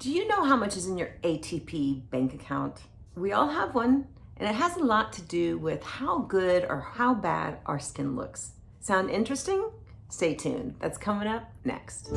Do you know how much is in your ATP bank account? We all have one, and it has a lot to do with how good or how bad our skin looks. Sound interesting? Stay tuned. That's coming up next.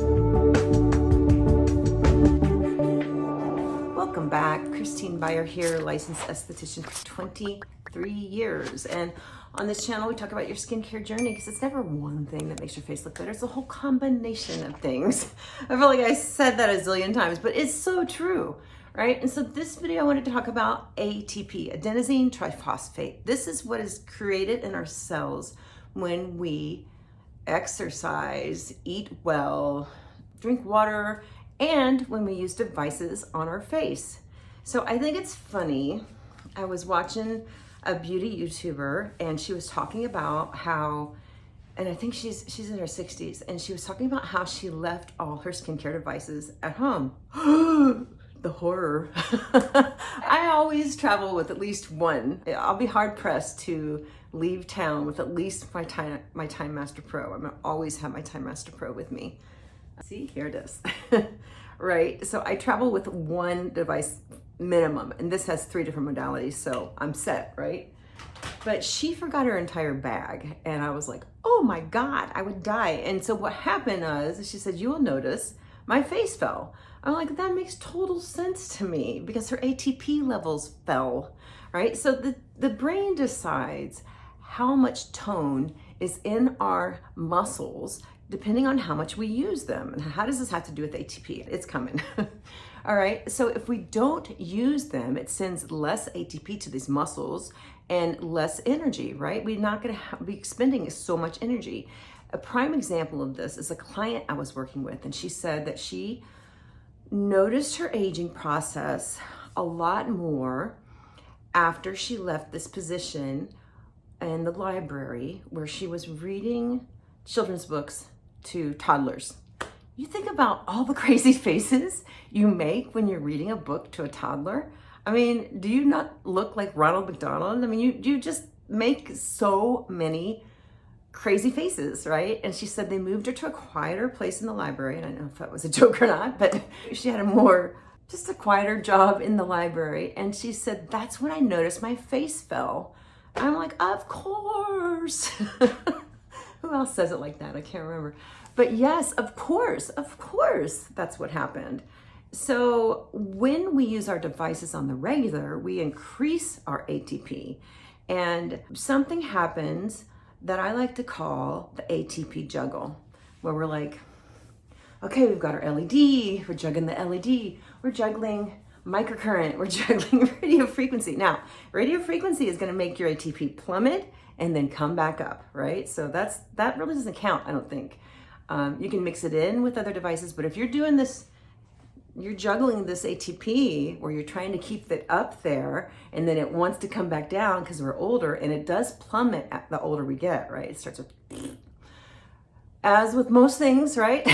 Welcome back. Christine Byer here, licensed esthetician for 23 years. And on this channel, we talk about your skincare journey because it's never one thing that makes your face look better. It's a whole combination of things. I feel like I said that a zillion times, but it's so true, right? And so this video, I wanted to talk about ATP, adenosine triphosphate. This is what is created in our cells when we exercise, eat well, drink water, and when we use devices on our face. So I think it's funny. I was watching a beauty YouTuber and she was talking about how, and I think she's in her 60s, and she was talking about how she left all her skincare devices at home. The horror. I always travel with at least one. I'll be hard pressed to leave town with at least my Time Master Pro. I'm gonna always have my Time Master Pro with me. See, here it is. Right, so I travel with one device minimum, and this has 3 different modalities, so I'm set, right? But she forgot her entire bag, and I was like, oh my God, I would die. And so what happened was, she said, you will notice my face fell. I'm like, that makes total sense to me because her ATP levels fell, right? So the brain decides how much tone is in our muscles depending on how much we use them. And how does this have to do with ATP? It's coming. All right, so if we don't use them, it sends less ATP to these muscles and less energy, right? We're not gonna be expending so much energy. A prime example of this is a client I was working with, and she said that she noticed her aging process a lot more after she left this position in the library where she was reading children's books to toddlers. You think about all the crazy faces you make when you're reading a book to a toddler. I mean, do you not look like Ronald McDonald? I mean, you just make so many crazy faces, right? And she said they moved her to a quieter place in the library. And I don't know if that was a joke or not, but she had just a quieter job in the library. And she said, that's when I noticed my face fell. I'm like, of course. Who else says it like that? I can't remember. But yes, of course, that's what happened. So when we use our devices on the regular, we increase our ATP. And something happens that I like to call the ATP juggle, where we're like, okay, we've got our LED, we're juggling the LED, we're juggling microcurrent, we're juggling radio frequency. Now, radio frequency is gonna make your ATP plummet and then come back up, right? So that really doesn't count, I don't think. You can mix it in with other devices, but if you're doing this, you're juggling this ATP where you're trying to keep it up there and then it wants to come back down because we're older, and it does plummet at the older we get, right? It starts with, as with most things, right?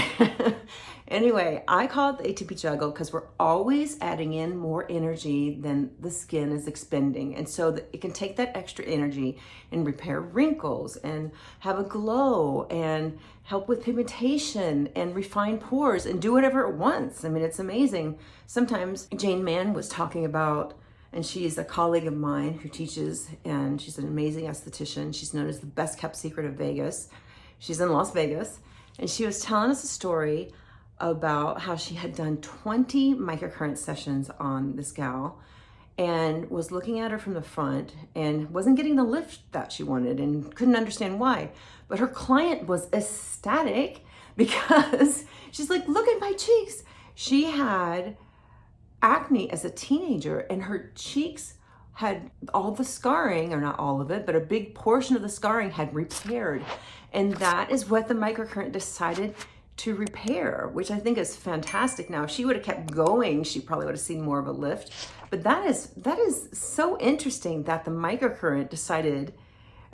Anyway, I call it the ATP juggle because we're always adding in more energy than the skin is expending. And so that it can take that extra energy and repair wrinkles and have a glow and help with pigmentation and refine pores and do whatever it wants. I mean, it's amazing. Sometimes Jane Mann was talking about, and she's a colleague of mine who teaches, and she's an amazing esthetician. She's known as the best kept secret of Vegas. She's in Las Vegas. And she was telling us a story about how she had done 20 microcurrent sessions on this gal and was looking at her from the front and wasn't getting the lift that she wanted and couldn't understand why. But her client was ecstatic because she's like, look at my cheeks. She had acne as a teenager and her cheeks had all the scarring, or not all of it, but a big portion of the scarring had repaired. And that is what the microcurrent decided to repair, which I think is fantastic. Now, if she would have kept going, she probably would have seen more of a lift. But that is so interesting that the microcurrent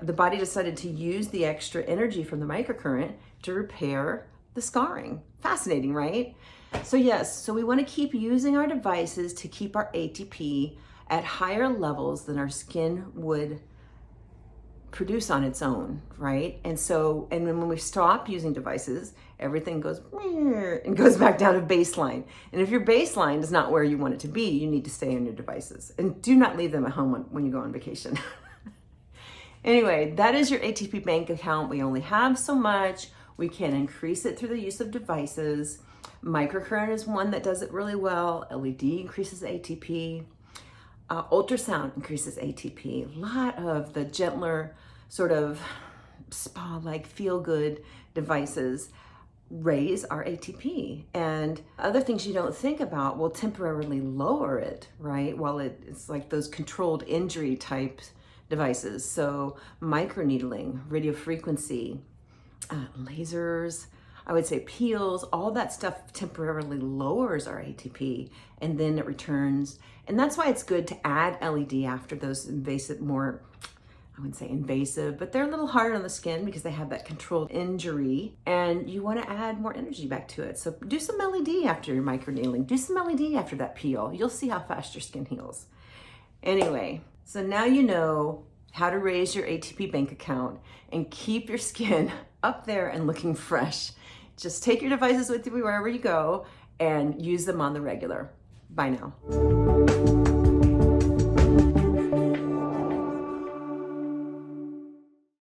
the body decided to use the extra energy from the microcurrent to repair the scarring. Fascinating, right? So yes, so we want to keep using our devices to keep our ATP at higher levels than our skin would produce on its own, right? And so, and when we stop using devices, everything goes and goes back down to baseline. And if your baseline is not where you want it to be, you need to stay on your devices. And do not leave them at home when you go on vacation. Anyway, that is your ATP bank account. We only have so much. We can increase it through the use of devices. Microcurrent is one that does it really well. LED increases ATP. Ultrasound increases ATP. A lot of the gentler sort of spa-like feel-good devices raise our ATP, and other things you don't think about will temporarily lower it, right? While it's like those controlled injury type devices. So microneedling, radio frequency, lasers, I would say peels, all that stuff temporarily lowers our ATP and then it returns. And that's why it's good to add LED after those invasive, more, I wouldn't say invasive, but they're a little harder on the skin because they have that controlled injury and you want to add more energy back to it. So do some LED after your microneedling, do some LED after that peel. You'll see how fast your skin heals. Anyway, so now you know how to raise your ATP bank account and keep your skin up there and looking fresh. Just take your devices with you wherever you go and use them on the regular. Bye now.